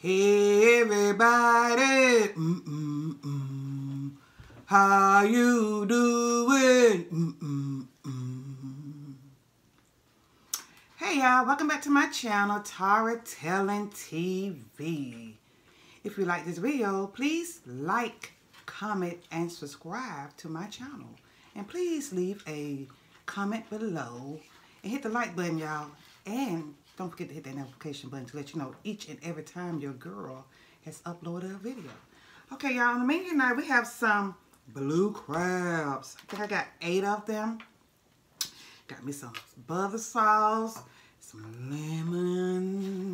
Hey everybody, how you doing? Hey y'all, welcome back to my channel, Tara Telling TV. If you like this video, please like, comment, and subscribe to my channel. And please leave a comment below and hit the like button, y'all. And don't forget to hit that notification button to let you know each and every time your girl has uploaded a video. Okay, y'all, on the menu tonight we have some blue crabs. I think I got 8 of them. Got me some butter sauce, some lemons.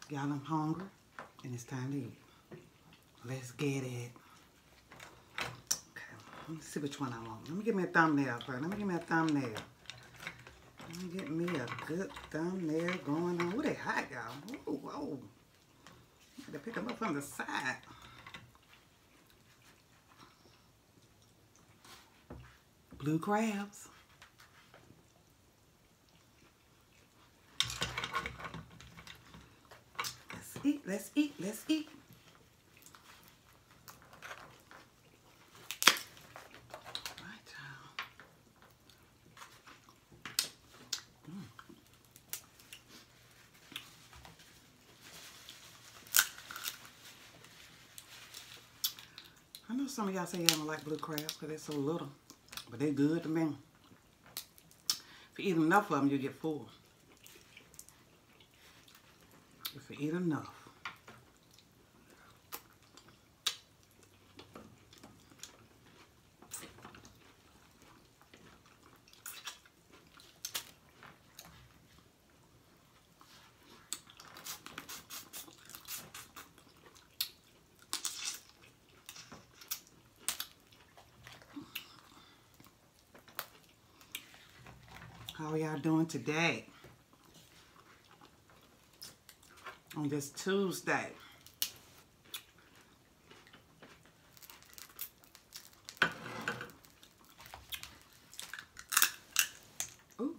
Y'all, I'm hungry and it's time to eat. Let's get it. Okay, let me see which one I want. Let me get me a thumbnail first. Let me get me a thumbnail. Let me get me a good thumbnail going on. Ooh, they hot, y'all. Ooh, whoa. I got to pick them up from the side. Blue crabs. Let's eat, let's eat, let's eat. I know some of y'all say y'all don't like blue crabs because they're so little, but they're good to me. If you eat enough of them, you get full. If you eat enough. How are y'all doing today? On this Tuesday. Ooh.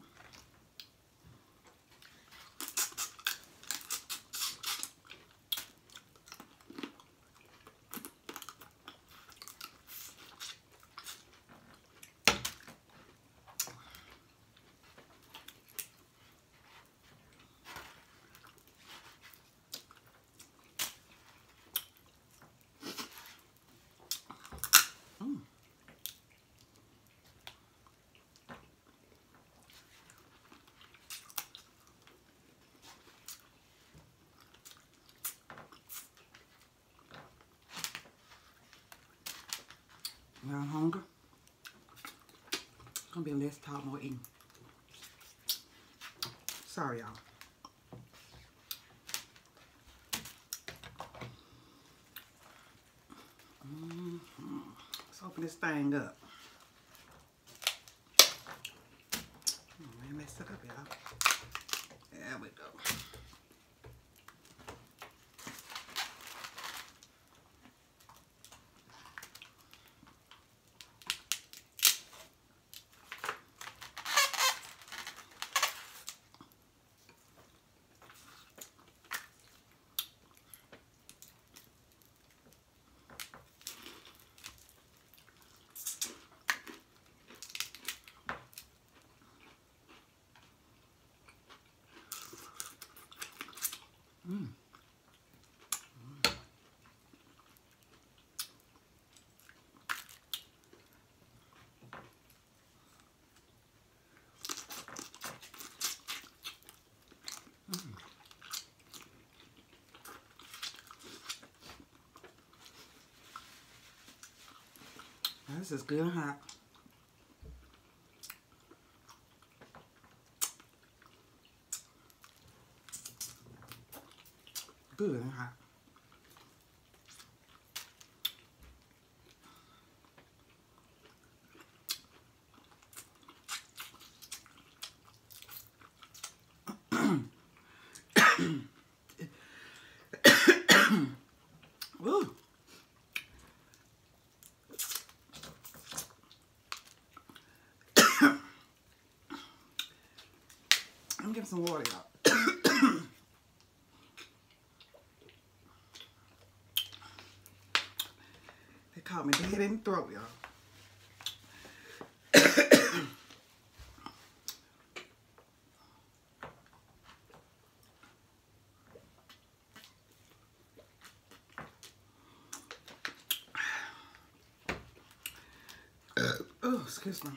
Y'all hungry? It's gonna be less talk, more eating. Sorry, y'all. Let's open this thing up. Oh man, messed it up, y'all. There we go. This is good and hot. Good and hot. Ooh. I'm getting some water, y'all. caught me dead in the throat, y'all. Oh, excuse me.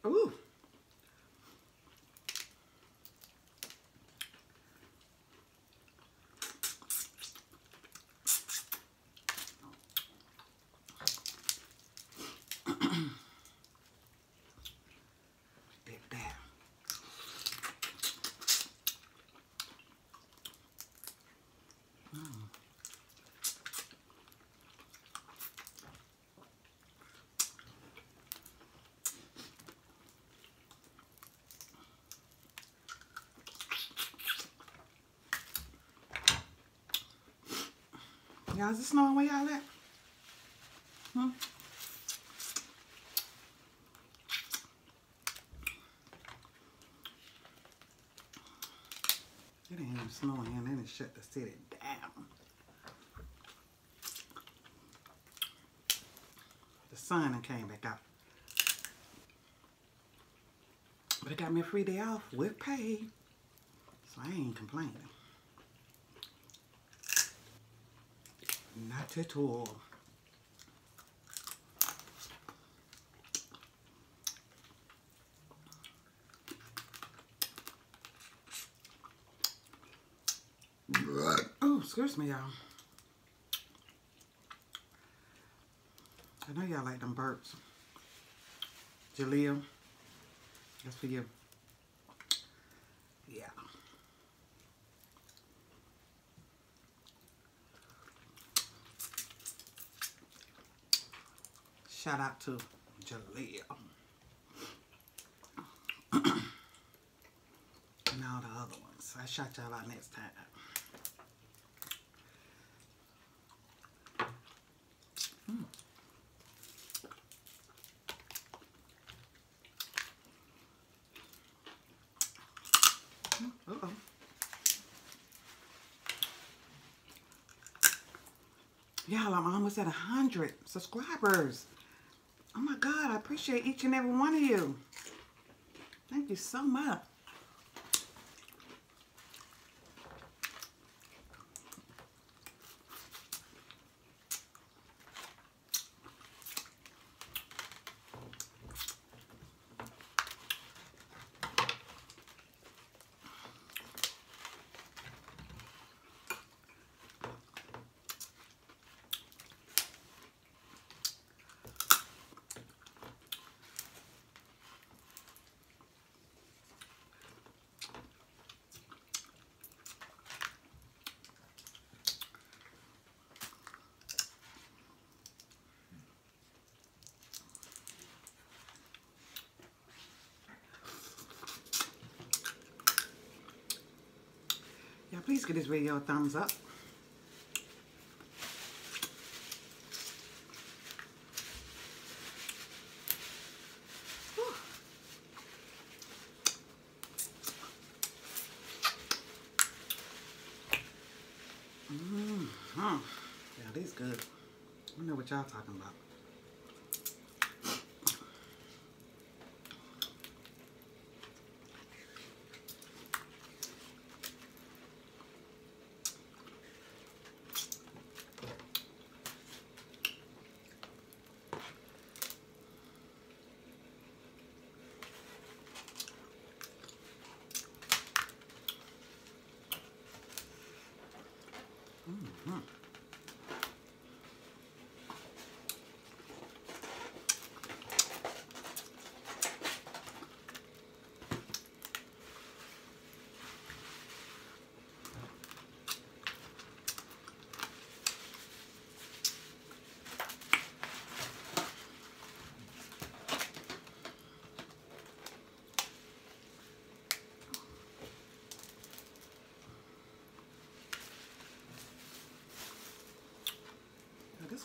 Ooh. Dip that. Y'all, is it snowing where y'all at? Hmm? It ain't even snowing here, and then it shut the city down. The sun done came back out. But it got me a free day off with pay, so I ain't complaining. Not at all. Oh, excuse me, y'all. I know y'all like them burps. Jaleel, that's for you. Yeah. Shout out to Jaleel. And all the other ones. I'll shout y'all out next time. Uh-oh. Y'all, I'm almost at 100 subscribers. Oh my God, I appreciate each and every one of you. Thank you so much. Yeah, please give this video a thumbs up. Yeah, this good. I know what y'all talking about.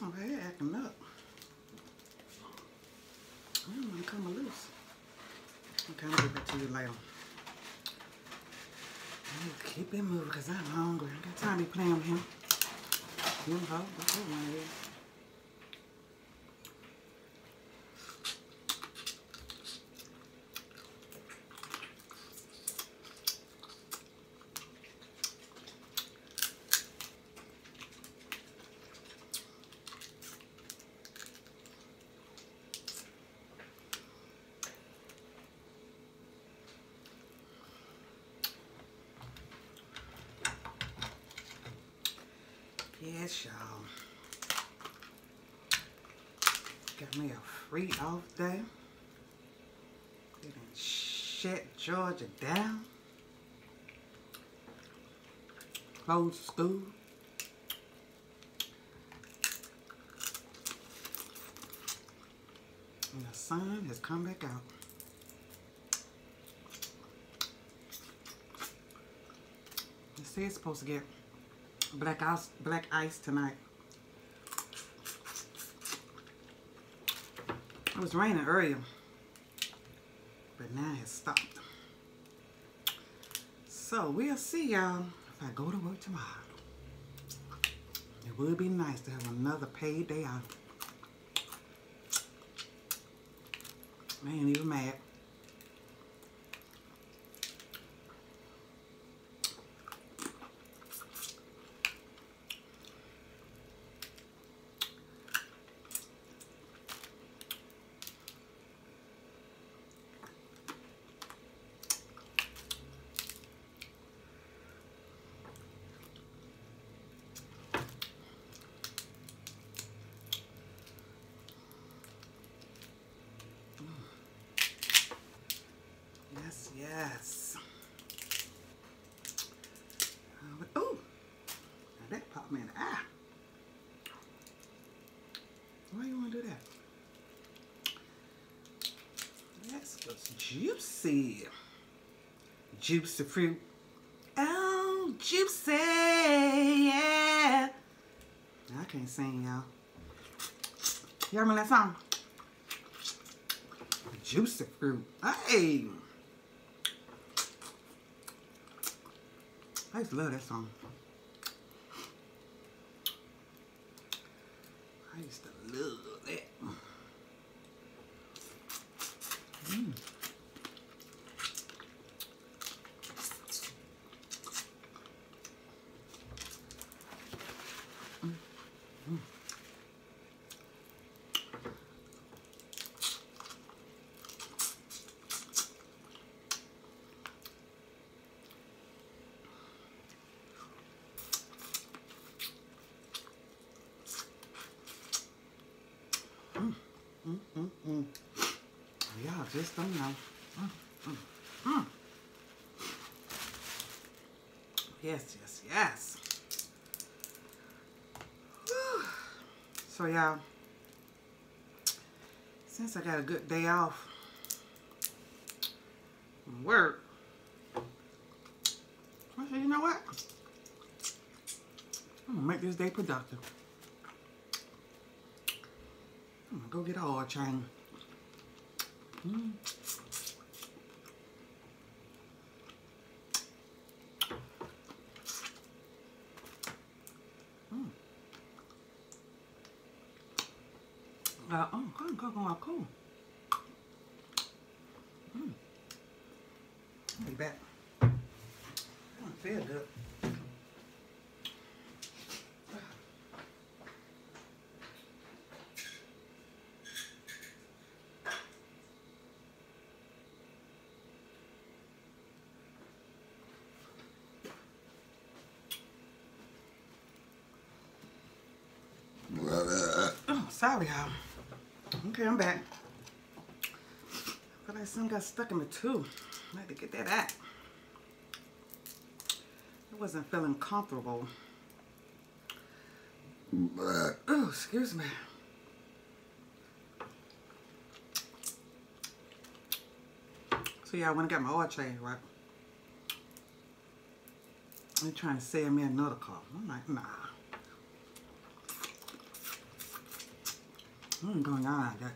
one right here acting up. I don't want to come loose. Okay, I'll get back to you later. I need to keep it moving because I'm hungry. I got time to be playing with him. You know, what's that one here? Yes, y'all. Got me a free off day. We done shut Georgia down. Closed school. And the sun has come back out. They say it's supposed to get black ice tonight. It was raining earlier, but now it's stopped. So we'll see y'all if I go to work tomorrow. It would be nice to have another paid day off. I ain't even mad. Yes. Oh, that popped me in the eye. Why you want to do that? That's what's juicy. Juicy fruit. Oh, juicy, yeah. I can't sing, y'all. You remember that song? Juicy fruit. Hey. I used to love that song. I used to love that. Mm. Y'all just don't know. Yes, yes, yes. Whew. So y'all, since I got a good day off from work, I said, you know what? I'm gonna make this day productive. I'm gonna go get an oil change. Cool. I'll be back. I don't feel good. Oh, sorry, y'all. Okay, I'm back. I feel like something got stuck in my tooth. I had to get that out. I wasn't feeling comfortable. Oh, excuse me. So yeah, I went and got my oil change, right? They're trying to sell me another car. I'm like, nah. ain't going on like that.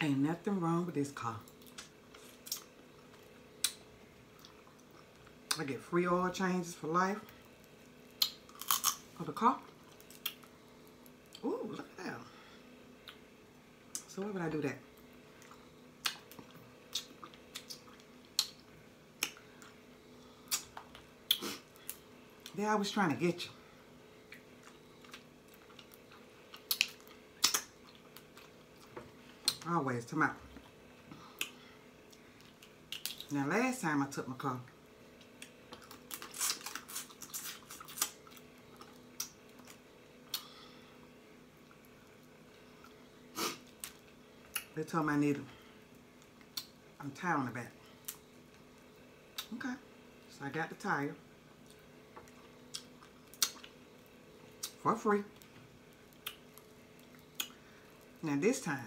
Ain't nothing wrong with this car. I get free oil changes for life for the car. Ooh, look at that. So why would I do that? Yeah, I was trying to get you. Always, come out. Now, last time I took my car, they told me I needed a tire on the back. Okay, so I got the tire for free. Now this time,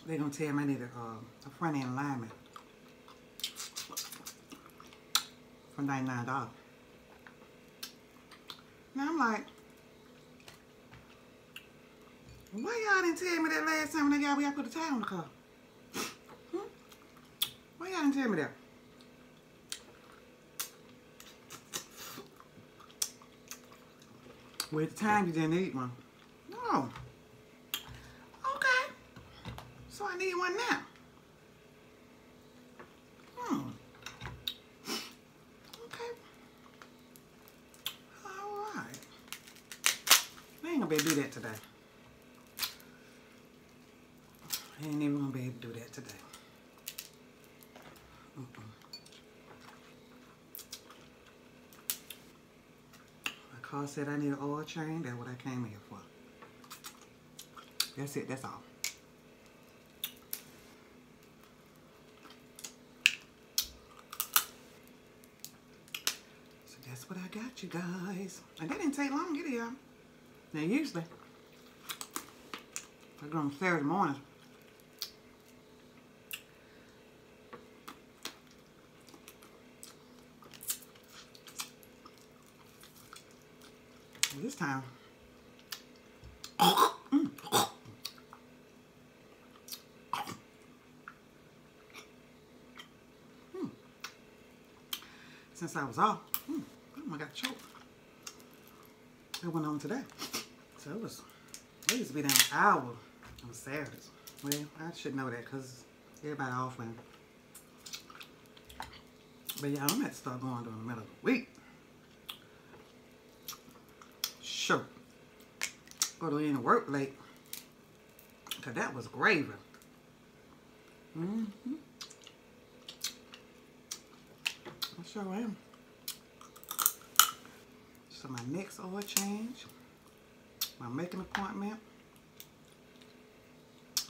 they're gonna tell me I need a front end alignment for $99. Now I'm like, why y'all didn't tell me that last time when they got me? I put the tire on the car. Why y'all didn't tell me that? Well, at the time you didn't need one. No. Okay. So I need one now. Okay. Alright. I ain't gonna be able to do that today. I ain't even gonna be able to do that today. My car said I need an oil change. That's what I came here for. That's it. That's all. So that's what I got, you guys. And that didn't take long, did it, y'all? Now, usually, I go on Saturday mornings. This time, since I was off, I got choked. It went on today. So it used to be down an hour on Saturdays. Well, I should know that because everybody off when. But yeah, I'm gonna have to start going during the middle of the week. Sure. Go to in work late. Cause that was gravy. I sure am. So my next oil change, my making appointment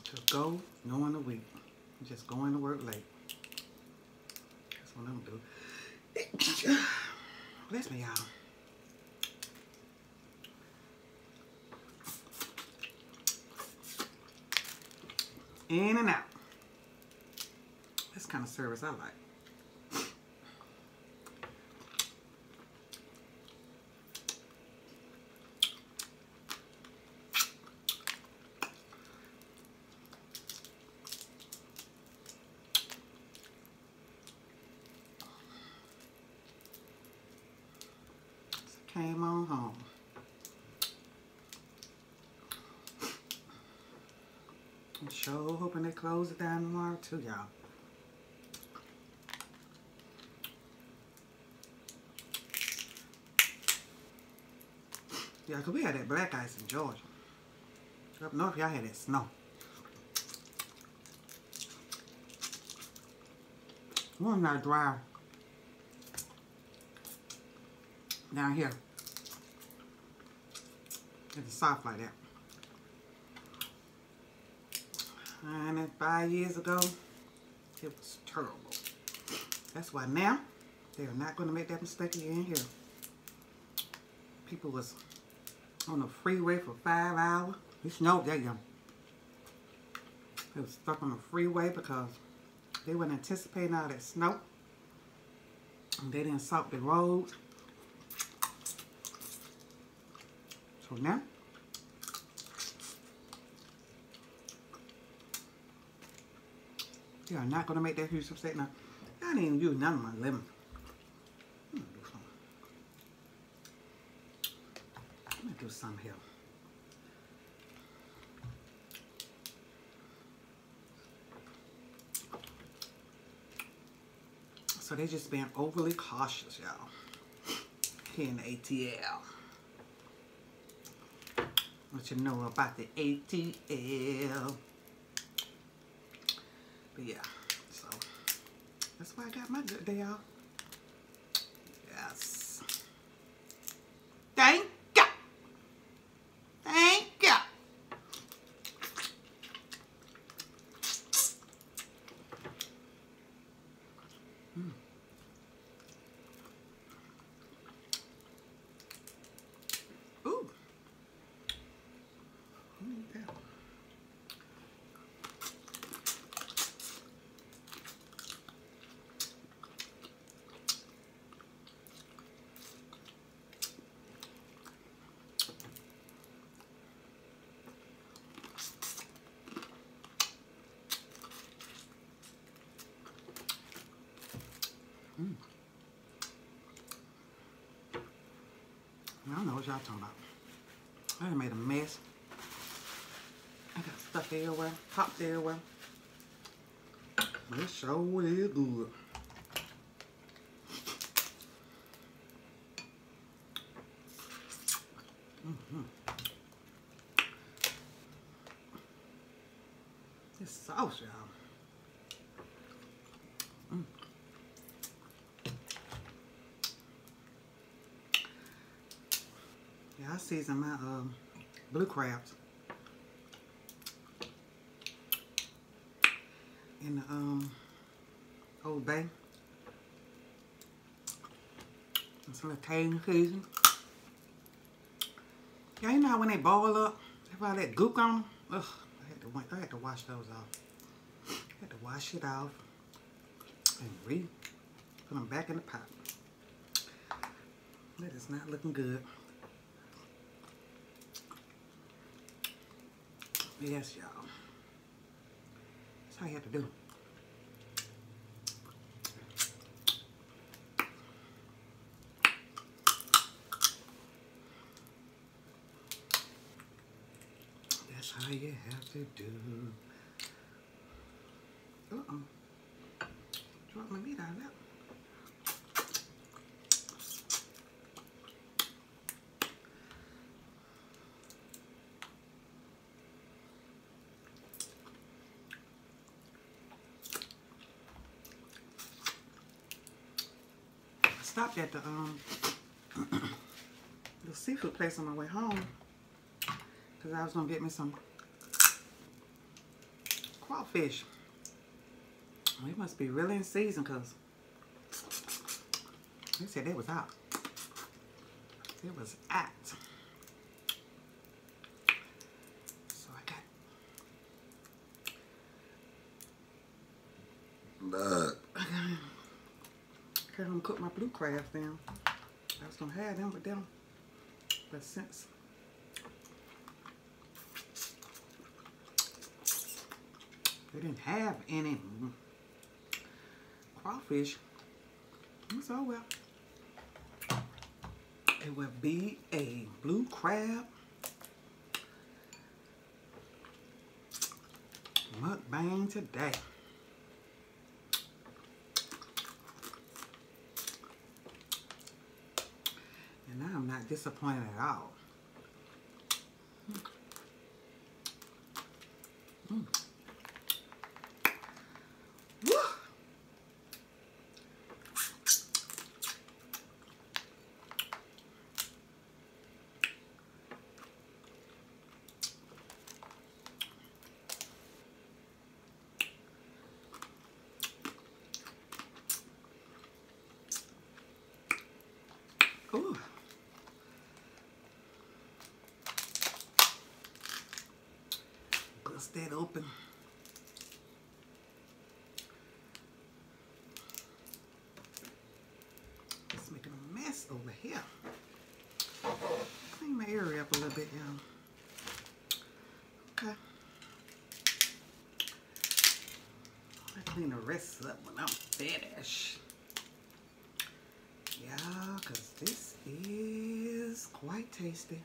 to go during the week. Just going to work late. That's what I'm gonna do. Bless me, y'all. In and out. That's the kind of service I like. So came on home. I'm sure hoping they close it down tomorrow too, y'all. Yeah, because we had that black ice in Georgia. Up north, y'all had that snow. One not dry. Down here. It's soft like that. And 5 years ago, it was terrible. That's why now, they are not going to make that mistake again here. People was on the freeway for 5 hours. It snowed that young. They was stuck on the freeway because they weren't anticipating all that snow. They didn't salt the rolls. So now, you are not going to make that huge mistake. Now, I didn't even use none of my lemon. I'm going to do some here. So they just being overly cautious, y'all, here in the ATL. What you know about the ATL. But yeah, so that's why I got my good day off. Yes. Thank you. Thank you. Ooh. I don't know what y'all talking about. I done made a mess. I got stuff everywhere, popped everywhere. But it sure is good. This sauce, y'all. Yeah, I season my blue crabs in the Old Bay. And some little Cajun season. Yeah, you know how when they boil up, they have all that gook on them? Ugh, I had to wash those off. I had to wash it off and put them back in the pot. That is not looking good. Yes, y'all. That's how you have to do. That's how you have to do. Drop my meat out of that. Stopped at the seafood place on my way home because I was gonna get me some crawfish. They must be really in season because they said they was out. It was at. So I got. I'm gonna cook my blue crabs down. I was gonna have them, but since they didn't have any crawfish, so well, it will be a blue crab mukbang today. And I'm not disappointed at all. Woo! Ooh. Bust that open. over here. Clean my area up a little bit, y'all. Okay. I clean the rest up when I'm finished. Yeah, because this is quite tasty.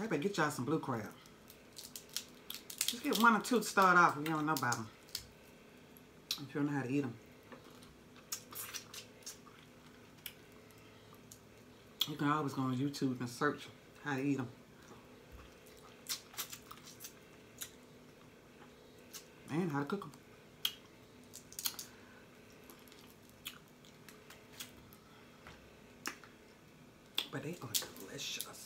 I better get y'all some blue crab. Just get 1 or 2 to start off if you don't know about them. If you don't know how to eat them. You can always go on YouTube and search how to eat them. And how to cook them. But they are delicious.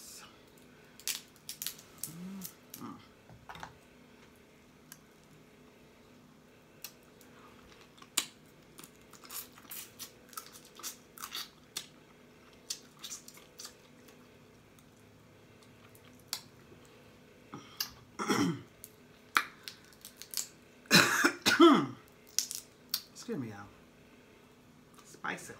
Excuse me, y'all. Spicy.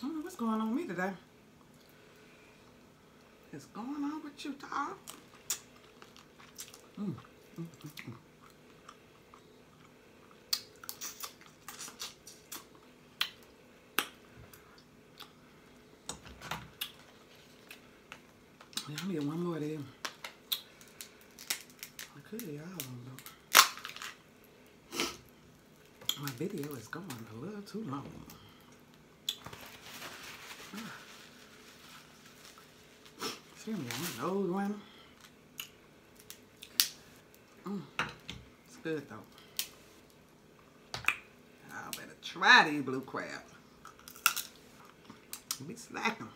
I don't know what's going on with me today. What's going on with you, Tara? Yeah, I need 1 more of them. I could, y'all don't know. My video is going a little too long. Excuse me, I'm an old one. It's good though. I better try these blue crab. Be slacking.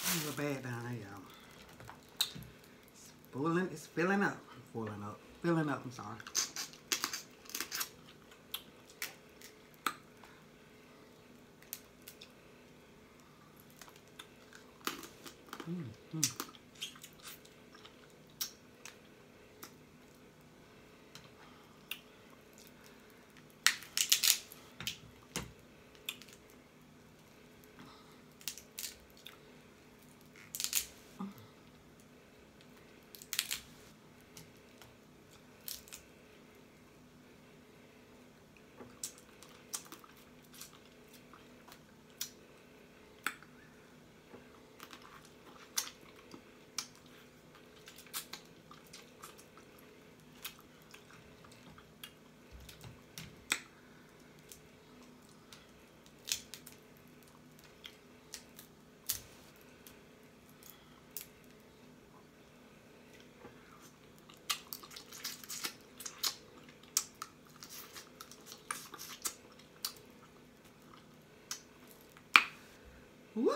A little bad down there, y'all. It's filling up. Filling up, I'm sorry. Woo.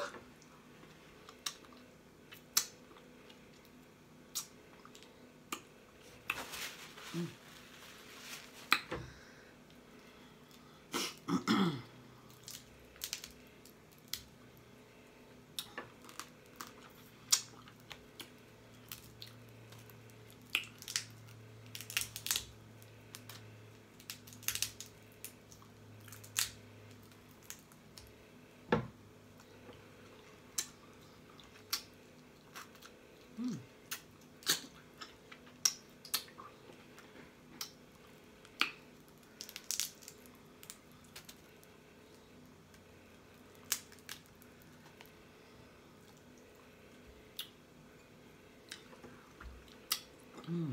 That'll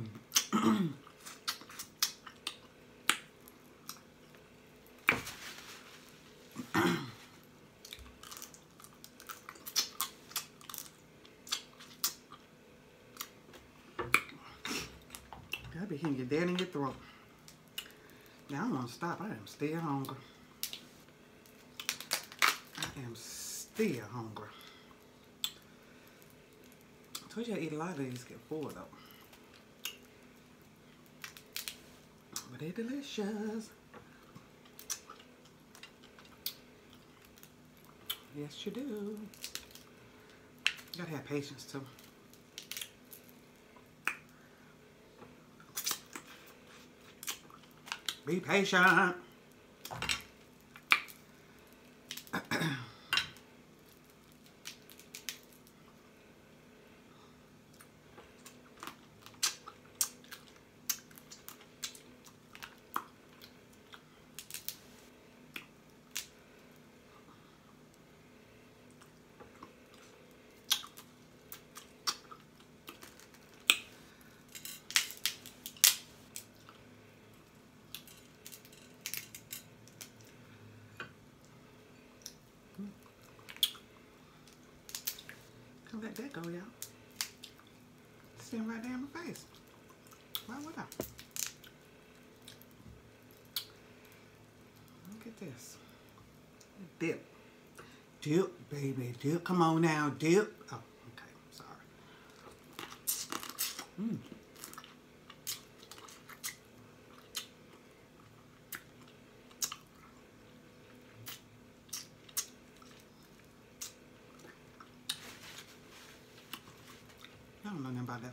be hitting you dead in your throat. Now I don't want to stop. I am still hungry. I am still hungry. I told you I eat a lot of these, get full though. But they're delicious. Yes, you do. You gotta have patience too. Be patient. Don't let that go, y'all. Sitting right there in my face. Why would I? Look at this. Dip. Dip, baby. Dip. Come on now. Dip. Oh, okay. Sorry. I don't know nothing about that.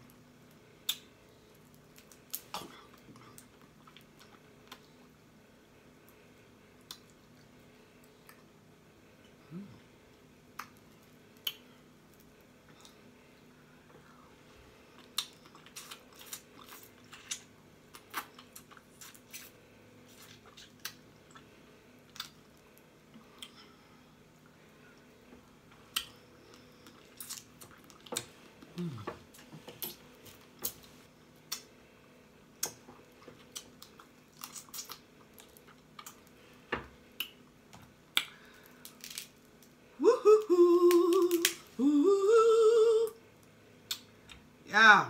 Yeah.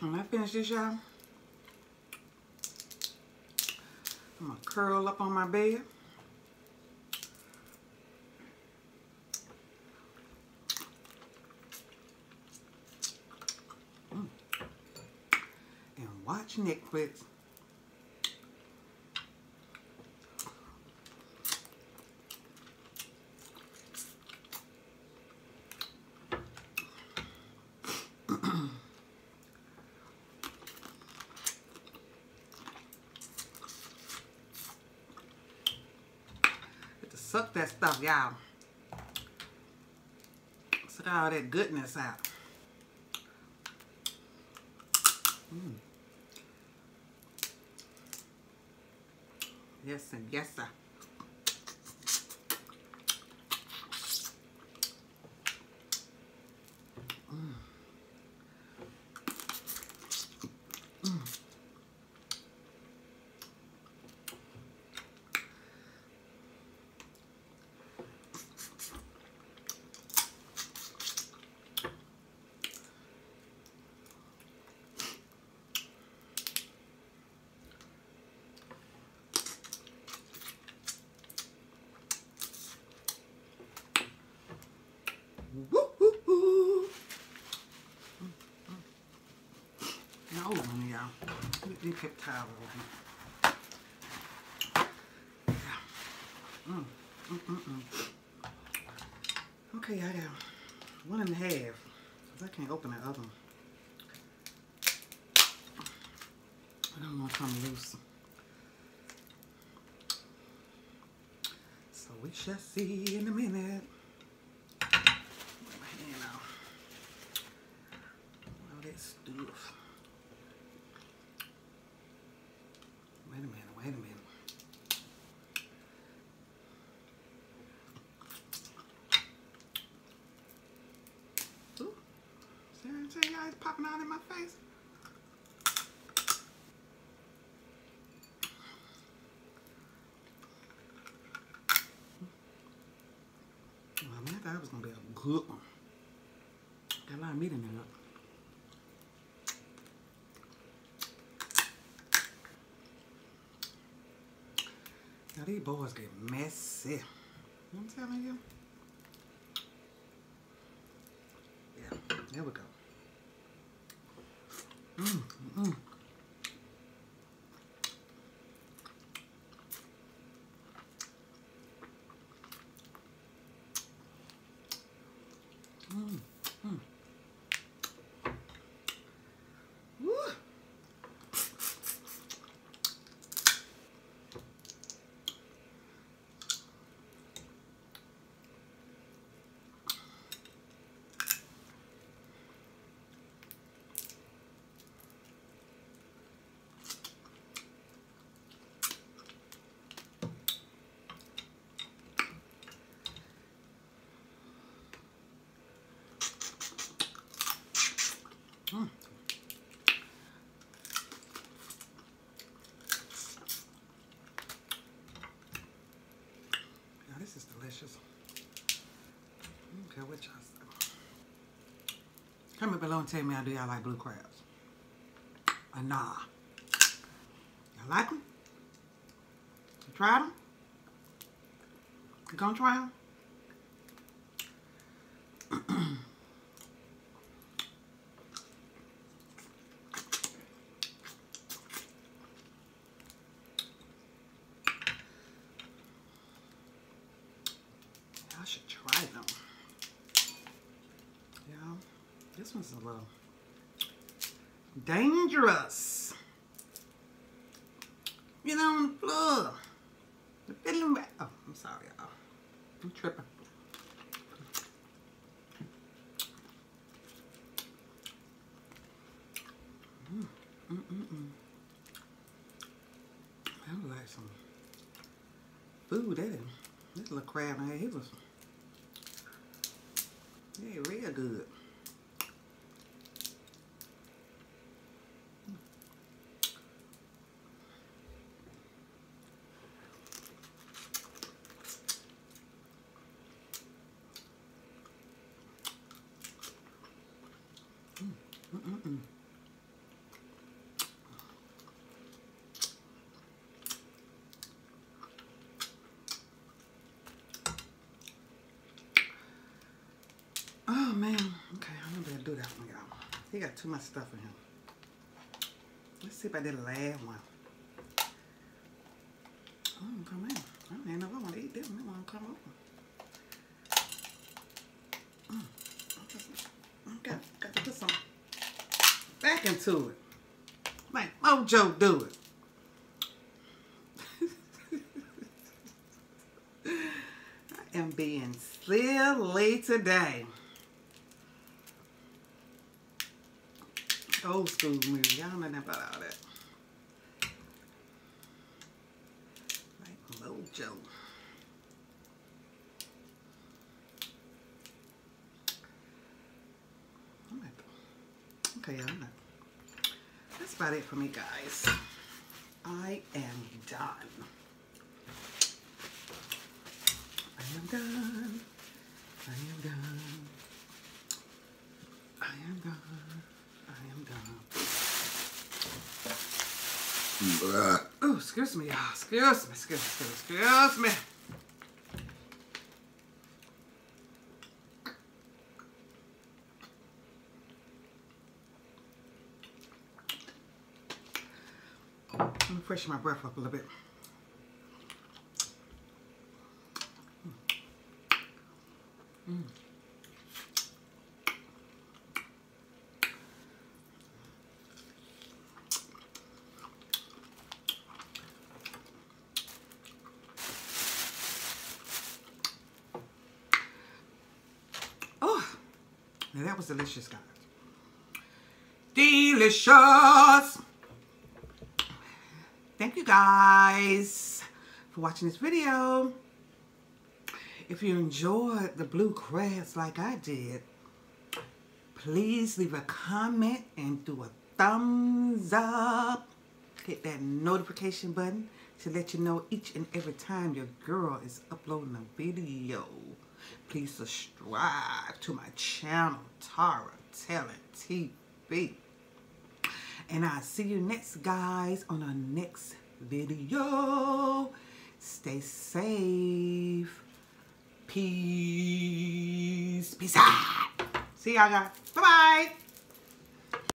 When I finish this, y'all, I'm gonna curl up on my bed. And watch Netflix. Suck that stuff, y'all. Suck all that goodness out. Yes, and yes, sir. Woo, woo, woo. Now, hold on, y'all. Let me pick towel over here. Okay, I got 1.5. Because I can't open that other one. I don't want to come loose. So we shall see in a minute. Stuff. Wait a minute, wait a minute. tell y'all it's popping out in my face. Oh man, I thought it was gonna be a good one. Got a lot of meat in there. Now these boys get messy. I'm telling you. Yeah, there we go. Woo. Now this is delicious. I don't care what y'all say. Comment below and tell me, do y'all like blue crabs? Or nah? Y'all like them? You tried them? You gonna try them? I should try them. Yeah, this one's a little dangerous. You know, on the floor. The fiddling rat. Oh, I'm sorry, y'all. I'm tripping. I would like some food. This little crab in here, he was real good. Oh man, okay, I'm gonna do that one, y'all. He got too much stuff in him. Let's see if I did a last one. Oh, come in. I don't even know if I want to eat this one. I want to come over. Got to put some back into it. Like Mojo do it. I am being silly today. Old school movie. Y'all know nothing about all that. Like Mojo. Okay, y'all. That's about it for me, guys. I am done. I am done. I am done. I am done. I am done. Oh, excuse me, y'all. Excuse me. Let me freshen my breath up a little bit. Oh, now that was delicious, guys. Delicious! Thank you guys for watching this video. If you enjoyed the blue crabs like I did, Please leave a comment and do a thumbs up. Hit that notification button to let you know each and every time your girl is uploading a video. Please subscribe to my channel, Tara Telling TV. And I'll see you next, guys, on our next video. Stay safe. Peace. Peace out. See y'all guys. Bye-bye.